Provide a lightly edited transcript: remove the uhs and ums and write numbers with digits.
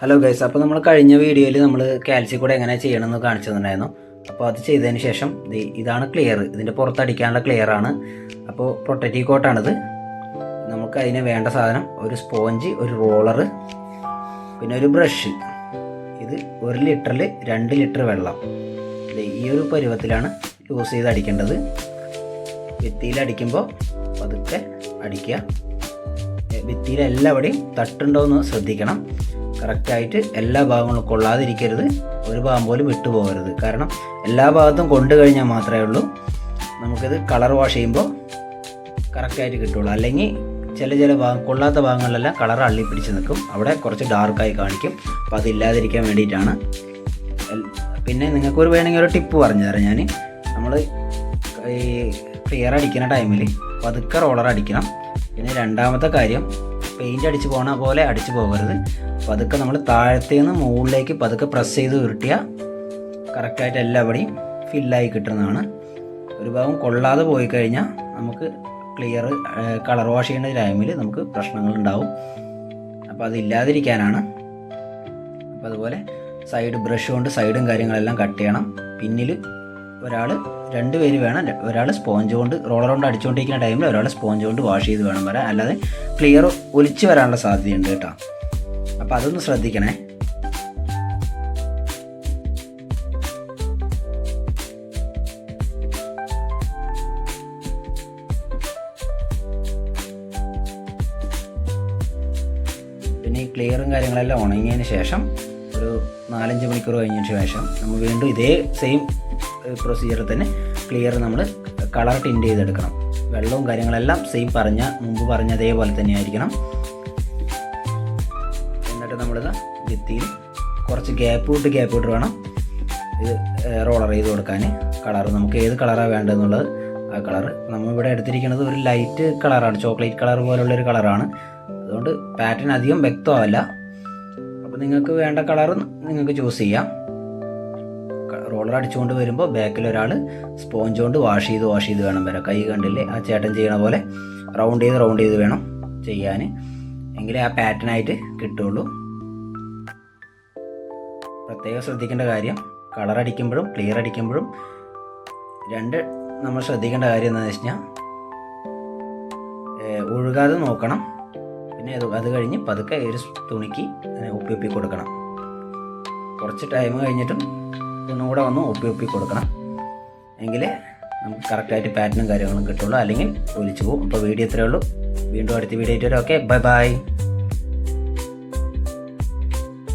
Hello guys, അപ്പോൾ നമ്മൾ കഴിഞ്ഞ വീഡിയോയിൽ നമ്മൾ കാൽസ്യം കൂടെ എങ്ങനെ ചെയ്യണമെന്ന് കാണിച്ചു തന്നിട്ടുണ്ടായിരുന്നു. അപ്പോൾ അത് ചെയ്തതിന് ശേഷം ഇതാണ് ക്ലിയർ, ഇതിൻ്റെ പുറത്തടിക്കാനുള്ള ക്ലിയർ ആണ്. അപ്പോൾ പ്രൊട്ടക്റ്റീവ് കോട്ടാണിത്. നമുക്ക് അതിന് വേണ്ട സാധനം ഒരു സ്പോഞ്ച്, ഒരു റോളർ, പിന്നെ ഒരു ബ്രഷ്. ഇത് 1 ലിറ്ററിൽ 2 ലിറ്റർ വെള്ളം. ഈ ഒരു പരുവത്തിലാണ് യൂസ് ചെയ്ത് അടിക്കേണ്ടത്. ഭിത്തിയിലടിക്കുമ്പോൾ പതുക്കെ അടിക്കുക. ഭിത്തിയിൽ എല്ലാവിടെയും തട്ടുണ്ടോ എന്ന് ശ്രദ്ധിക്കണം. കറക്റ്റായിട്ട് എല്ലാ ഭാഗങ്ങളും കൊള്ളാതിരിക്കരുത്, ഒരു ഭാഗം പോലും വിട്ടുപോകരുത്. കാരണം എല്ലാ ഭാഗത്തും കൊണ്ടു കഴിഞ്ഞാൽ മാത്രമേ ഉള്ളൂ നമുക്കിത് കളർ വാഷ് ചെയ്യുമ്പോൾ കറക്റ്റായിട്ട് കിട്ടുള്ളൂ. അല്ലെങ്കിൽ ചില ഭാഗം കൊള്ളാത്ത ഭാഗങ്ങളിലെല്ലാം കളർ അള്ളിപ്പിടിച്ച് നിൽക്കും, അവിടെ കുറച്ച് ഡാർക്കായി കാണിക്കും. അപ്പോൾ അതില്ലാതിരിക്കാൻ വേണ്ടിയിട്ടാണ്. പിന്നെ നിങ്ങൾക്കൊരു വേണമെങ്കിൽ ഒരു ടിപ്പ് പറഞ്ഞു തരാം ഞാൻ. നമ്മൾ ഈ ക്ലിയർ അടിക്കുന്ന ടൈമിൽ പതുക്കെ റോളർ അടിക്കണം. പിന്നെ രണ്ടാമത്തെ കാര്യം, പെയിൻ്റ് അടിച്ച് പോകണ പോലെ അടിച്ച് പോകരുത്. പതുക്കെ നമ്മൾ താഴത്തെ നിന്ന് മുകളിലേക്ക് പതുക്കെ പ്രസ് ചെയ്ത് ഉരുട്ടിയാൽ കറക്റ്റായിട്ട് എല്ലാവിടെയും ഫില്ലായി കിട്ടുന്നതാണ്. ഒരു ഭാഗം കൊള്ളാതെ പോയി കഴിഞ്ഞാൽ നമുക്ക് ക്ലിയർ കളർ വാഷ് ചെയ്യുന്ന ടൈമിൽ നമുക്ക് പ്രശ്നങ്ങളുണ്ടാവും. അപ്പോൾ അതില്ലാതിരിക്കാനാണ്. അപ്പോൾ അതുപോലെ സൈഡ് ബ്രഷ് കൊണ്ട് സൈഡും കാര്യങ്ങളെല്ലാം കട്ട് ചെയ്യണം. പിന്നിൽ ഒരാൾ 2 പേര് വേണം. ഒരാൾ സ്പോഞ്ച് കൊണ്ട് റോളർ കൊണ്ട് അടിച്ചുകൊണ്ടിരിക്കുന്ന ടൈമിൽ ഒരാൾ സ്പോഞ്ച് കൊണ്ട് വാഷ് ചെയ്ത് വേണം വരാൻ. അല്ലാതെ ക്ലിയർ ഒലിച്ച് വരാനുള്ള സാധ്യതയുണ്ട് കേട്ടോ. അപ്പോൾ അതൊന്ന് ശ്രദ്ധിക്കണേ. പിന്നെ ഈ ക്ലിയറും കാര്യങ്ങളെല്ലാം ഉണങ്ങിയതിന് ശേഷം ഒരു 4-5 മണിക്കൂർ കഴിഞ്ഞതിന് ശേഷം നമ്മൾ വീണ്ടും ഇതേ സെയിം പ്രൊസീജിയറിൽ തന്നെ ക്ലിയർ നമ്മൾ കളർ ടിൻറ്റ് ചെയ്തെടുക്കണം. വെള്ളവും കാര്യങ്ങളെല്ലാം സെയിം മുമ്പ് പറഞ്ഞ അതേപോലെ തന്നെ ആയിരിക്കണം. എന്നിട്ട് നമ്മളിത് ഭിത്തിയിൽ കുറച്ച് ഗ്യാപ്പ് വിട്ട് വേണം ഇത് റോളർ ചെയ്ത് കൊടുക്കാൻ. കളർ നമുക്ക് ഏത് കളറാണ് വേണ്ടതെന്നുള്ളത് ആ കളർ നമ്മളിവിടെ എടുത്തിരിക്കുന്നത് ഒരു ലൈറ്റ് കളറാണ്, ചോക്ലേറ്റ് കളർ പോലുള്ളൊരു കളറാണ്. അതുകൊണ്ട് പാറ്റേൺ അധികം വ്യക്തമല്ല. അപ്പോൾ നിങ്ങൾക്ക് വേണ്ട കളർ നിങ്ങൾക്ക് ചൂസ് ചെയ്യാം. റോളർ അടിച്ചുകൊണ്ട് വരുമ്പോൾ ബാക്കിൽ ഒരാൾ സ്പോഞ്ച് കൊണ്ട് വാഷ് ചെയ്ത് വേണം വരാം. കൈ കണ്ടില്ലേ, ആ ചേട്ടൻ ചെയ്യണ പോലെ റൗണ്ട് ചെയ്ത് വേണം ചെയ്യാൻ. എങ്കിലേ ആ പാറ്റേണായിട്ട് കിട്ടുള്ളൂ. പ്രത്യേകം ശ്രദ്ധിക്കേണ്ട കാര്യം, കളർ അടിക്കുമ്പോഴും ക്ലിയർ അടിക്കുമ്പോഴും നമ്മൾ ശ്രദ്ധിക്കേണ്ട കാര്യം എന്താണെന്ന് വെച്ച് കഴിഞ്ഞാൽ ഒഴുകാതെ നോക്കണം. പിന്നെ അത് കഴിഞ്ഞ് പതുക്കെ ഒരു തുണിക്ക് ഒപ്പി കൊടുക്കണം. കുറച്ച് ടൈം കഴിഞ്ഞിട്ടും ഒന്നും കൂടെ വന്ന് ഒപ്പി കൊടുക്കണം. എങ്കിലേ നമുക്ക് കറക്റ്റായിട്ട് പാറ്റേണും കാര്യങ്ങളും കിട്ടുള്ളൂ. അല്ലെങ്കിൽ ഒലിച്ചു പോകും. അപ്പോൾ വീഡിയോ ഇത്രയേ ഉള്ളൂ. വീണ്ടും അടുത്ത വീഡിയോ ആയിട്ട് വരാം. Okay, by.